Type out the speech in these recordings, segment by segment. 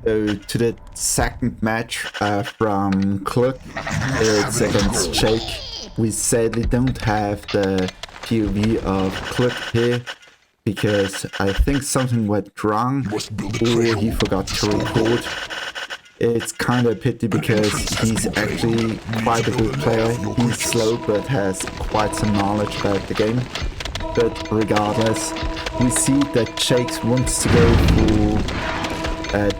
So to the second match from qqluqq, it's against Jake. We sadly don't have the POV of qqluqq here because I think something went wrong or he forgot to record. It's kind of a pity because he's actually quite a good player. He's slow but has quite some knowledge about the game. But regardless, we see that Jake wants to go for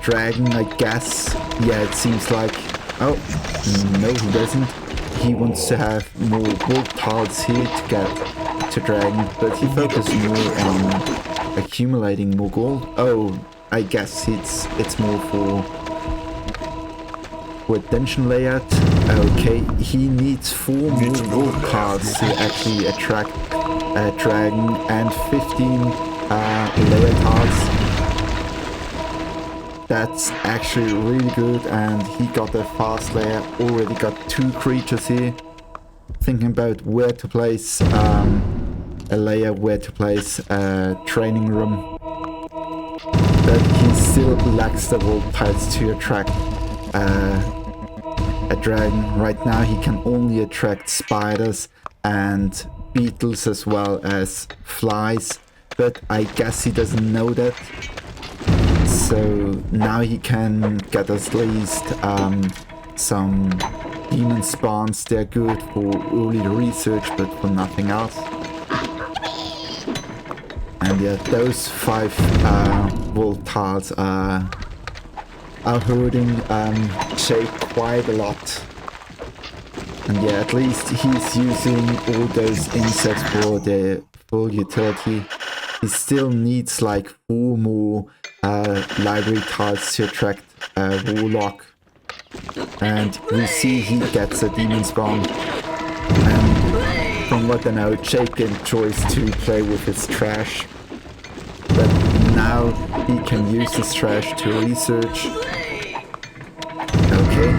dragon, I guess. Yeah, it seems like... Oh, no he doesn't. He wants to have more gold tiles here to get to dragon, but he focuses more on accumulating more gold. Oh, I guess it's more for dungeon layout. Okay, he needs 4 more gold cards to actually attract a dragon and 15 layer cards. That's actually really good, and he got a fast layer, already got 2 creatures here. Thinking about where to place a layer, where to place a training room. But he still lacks the gold tiles to attract a dragon. Right now he can only attract spiders and beetles as well as flies, but I guess he doesn't know that. So now he can get at least some demon spawns. They're good for early research, but for nothing else. And yeah, those 5 vault tiles are hurting Jake quite a lot. And yeah, at least he's using all those insects for their full utility. He still needs like 4 more library tiles to attract warlock. And we see he gets a demon spawn. And from what I know, Jake enjoys to play with his trash. But now he can use his trash to research. Okay,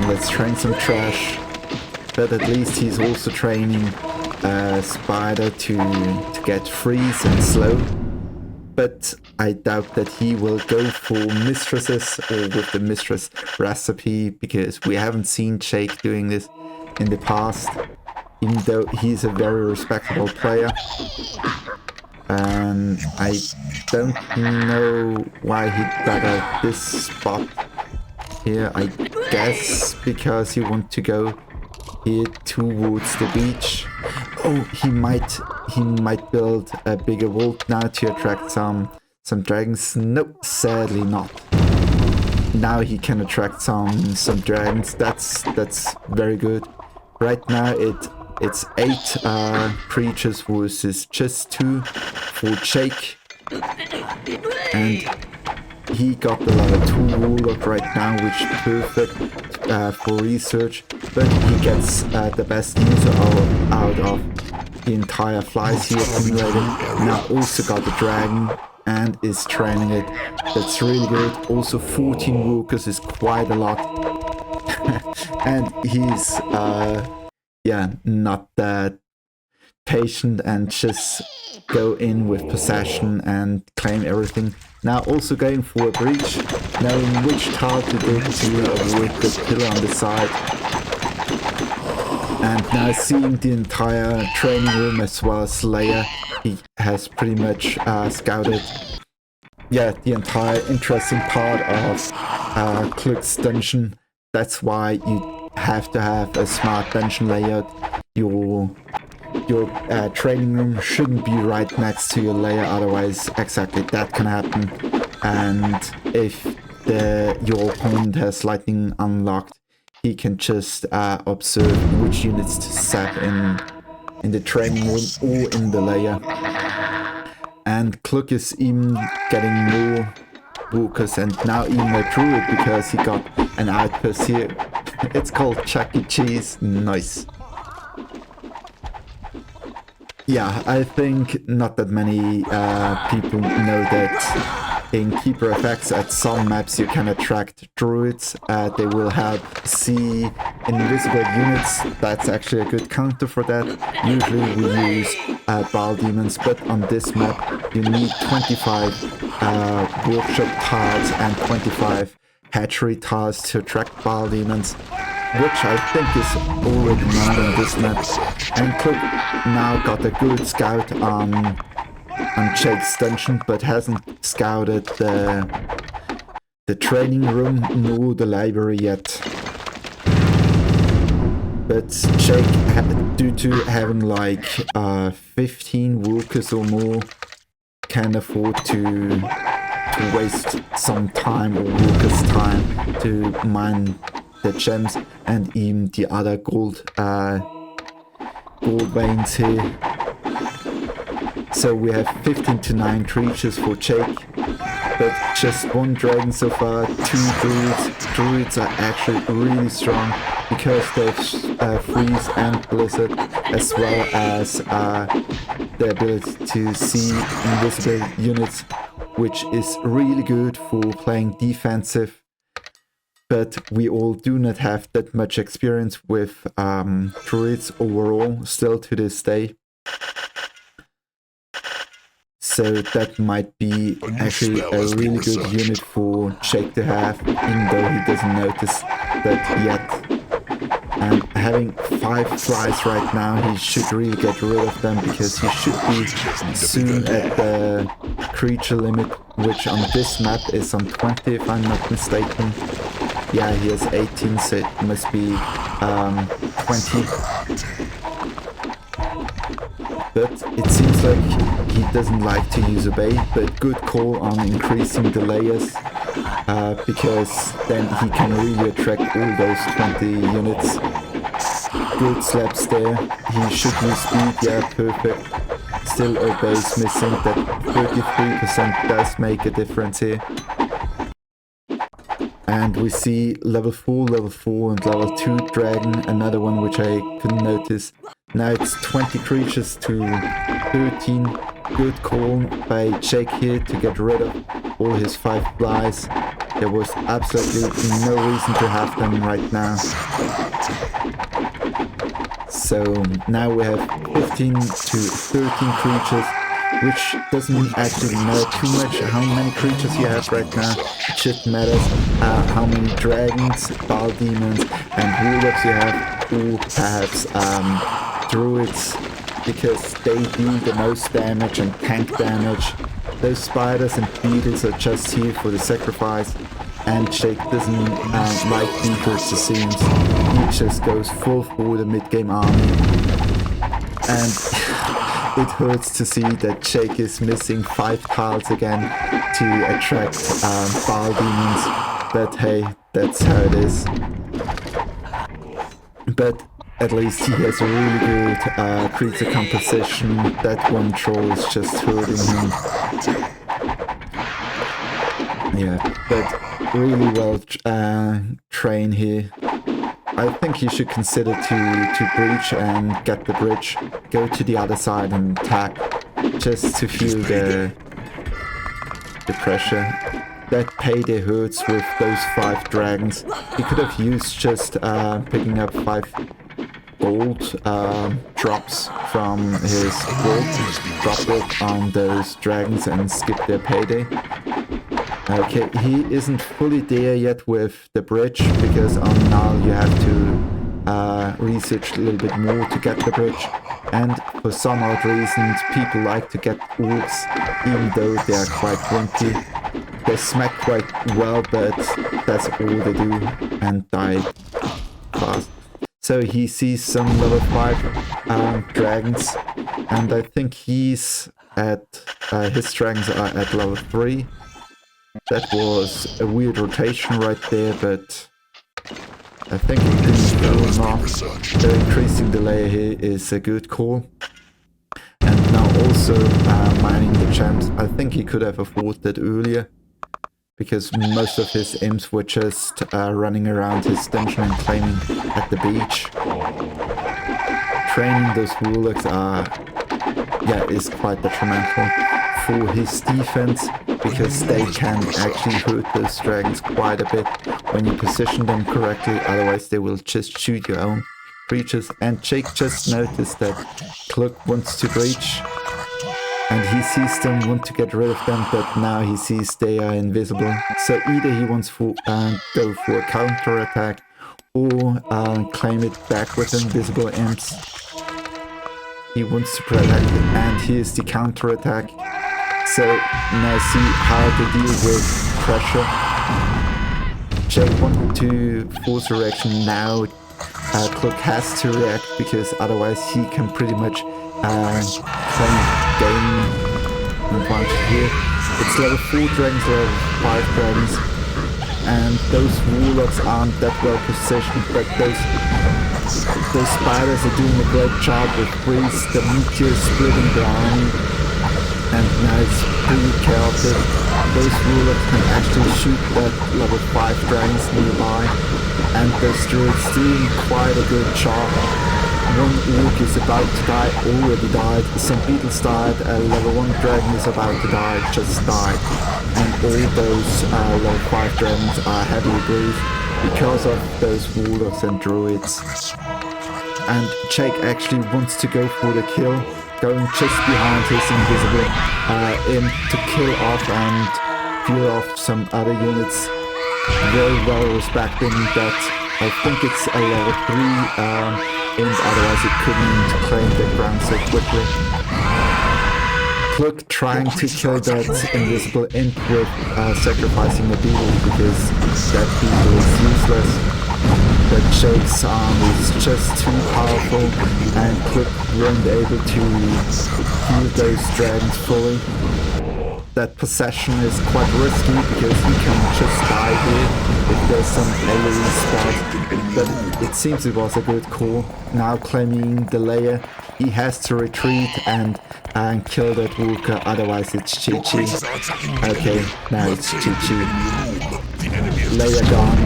let's train some trash. But at least he's also training Spider to get freeze and slow. But I doubt that he will go for mistresses or with the mistress recipe, because we haven't seen Jake doing this in the past, even though he's a very respectable player. And I don't know why he dug out this spot here. I guess because he wants to go here towards the beach. Oh, he might build a bigger vault now to attract some dragons. Nope, sadly not. Now he can attract some dragons. That's very good. Right now it's 8 creatures versus just 2 for Jake. And he got the level 2 warlock right now, which is perfect for research. But he gets the best user out of the entire flies he accumulated. Now also got the dragon and is training it. That's really good. Also 14 workers is quite a lot. And he's yeah, not that patient and just go in with possession and claim everything. Now also going for a breach, knowing which tile to do to avoid the pillar on the side. And now seeing the entire training room as well as layer, he has pretty much scouted, yeah, the entire interesting part of qqluqq's dungeon. That's why you have to have a smart dungeon layout. Your training room shouldn't be right next to your layer, otherwise exactly that can happen. And if your opponent has lightning unlocked, he can just observe which units to set in the training room or in the layer. And qqluqq is even getting more workers, and now even a druid because he got an outpost here. It's called Chuck E. Cheese. Nice. Yeah, I think not that many people know that in Keeper effects at some maps you can attract druids. They will help see invisible units. That's actually a good counter for that. Usually we use Baal demons, but on this map you need 25 workshop tiles and 25 hatchery tiles to attract bile demons, which I think is already known on this map. And qqluqq now got a good scout on Jake's dungeon, but hasn't scouted the training room nor the library yet. But Jake, due to having like 15 workers or more, can afford to waste some time or workers' time to mine the gems and even the other gold veins here. So we have 15 to 9 creatures for Jake, but just 1 dragon so far, 2 druids. Druids are actually really strong because they have freeze and blizzard, as well as the ability to see invisible units, which is really good for playing defensive. But we all do not have that much experience with druids overall, still to this day. So that might be actually a really good unit for Jake to have, even though he doesn't notice that yet. And having 5 flies right now, he should really get rid of them, because he should be soon at the creature limit, which on this map is on 20 if I'm not mistaken. Yeah, he has 18, so it must be 20. But it seems like he doesn't like to use a bait, but good call on increasing the layers, because then he can really attract all those 20 units. Good slaps there. He should use speed, yeah, perfect. Still a base missing, that 33% does make a difference here. And we see level 4, and level 2 dragon, another one which I couldn't notice. Now it's 20 creatures to 13. Good call by Jake here to get rid of all his 5 flies. There was absolutely no reason to have them right now. So now we have 15 to 13 creatures, which doesn't actually matter too much how many creatures you have right now. It just matters how many dragons, bile demons and warlocks you have, or perhaps druids, because they do the most damage and tank damage. Those spiders and beetles are just here for the sacrifice, and Jake doesn't like beetles, it seems. He just goes full for the mid-game army. And it hurts to see that Jake is missing 5 tiles again to attract bile demons, but hey, that's how it is. But at least he has a really good creature composition. That one troll is just hurting him. Yeah, but really well trained here. I think he should consider to breach and get the bridge, go to the other side and attack, just to feel the pressure. That payday hurts with those 5 dragons. He could have used just picking up 5 gold drops from his gold, drop it on those dragons and skip their payday. Okay, he isn't fully there yet with the bridge, because on Null you have to research a little bit more to get the bridge. And for some odd reasons, people like to get orbs, even though they are quite winky. They smack quite well, but that's all they do, and die fast. So he sees some level 5 dragons, and I think he's at, his dragons are at level 3. That was a weird rotation right there, but I think it didn't go off. So increasing the layer here is a good call. And now also mining the gems. I think he could have afforded that earlier, because most of his imps were just running around his dungeon and claiming at the beach. Training those warlocks is quite detrimental for his defense, because they can actually hurt those dragons quite a bit when you position them correctly, otherwise they will just shoot your own creatures. And Jake just noticed that qqluqq wants to breach, and he sees them, want to get rid of them, but now he sees they are invisible. So either he wants to go for a counter attack or claim it back with invisible imps. He wants to protect it, and here's the counter attack. So now see how to deal with pressure. Jake wants to force a reaction now. qqluqq has to react because otherwise he can pretty much claim game advantage here. It's level 4 dragons, level 5 dragons, and those warlocks aren't that well positioned, but those spiders are doing a great job with freeze, the meteor splitting the army, and now it's pretty chaotic. Those warlocks can actually shoot that level 5 dragons nearby, and those druids doing quite a good job. One orc is about to die, already died. Some beetles died, a level 1 dragon is about to die, just died. And all those level 5 dragons are heavily bruised because of those warlocks and druids. And Jake actually wants to go for the kill, going just behind his invisible imp to kill off and kill off some other units. Very well respecting that. I think it's a level 3 imp, otherwise it couldn't claim the ground so quickly. qqluqq trying to kill that invisible imp with sacrificing the beetle because that beetle is useless. But Jake's arm is just too powerful, and qqluqq weren't able to heal those dragons fully. That possession is quite risky because he can just die here if there's some AoE spot, but it seems it was a good call. Now claiming the layer, he has to retreat and kill that walker, otherwise it's GG. Okay, now it's GG. Layer gone,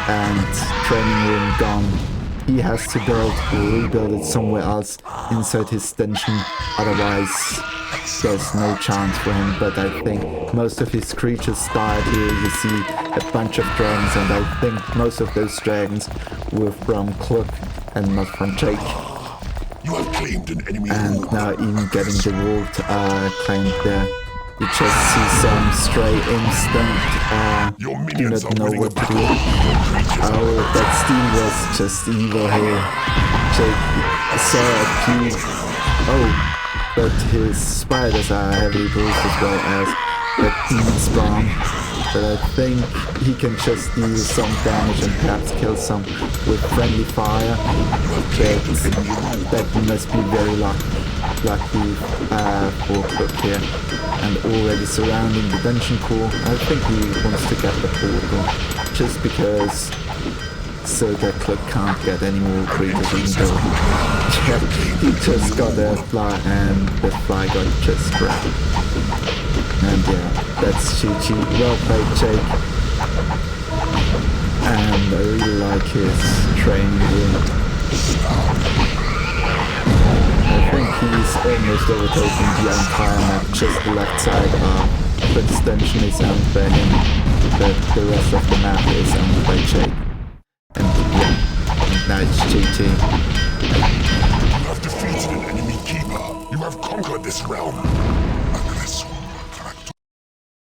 and training room gone. He has to rebuild it somewhere else inside his dungeon, otherwise there's no chance for him. But I think most of his creatures died here. You see a bunch of dragons, and I think most of those dragons were from qqluqq and not from Jake. You have claimed an enemy. And now even getting the wolf claimed there. You just see some stray instant, do not know what to do. Oh, that steam was just evil here. Jake saw a few. Oh, but his spiders are heavily bruised as well as that demon spawn. But I think he can just deal some damage and perhaps kill some with friendly fire. But that must be very lucky for qqluqq here. And already surrounding the dungeon core. I think he wants to get the portal just because, so that qqluqq can't get any more creatures, even though he just got a fly and the fly got just grabbed. And yeah, that's GG. Well played, Jake. And I really like his training room. I think he's almost overtaking the entire map, just the left side but his dungeon is owned by him, but the rest of the map is owned by Jake. And yeah, and now it's GG. You have defeated an enemy keeper. You have conquered this realm.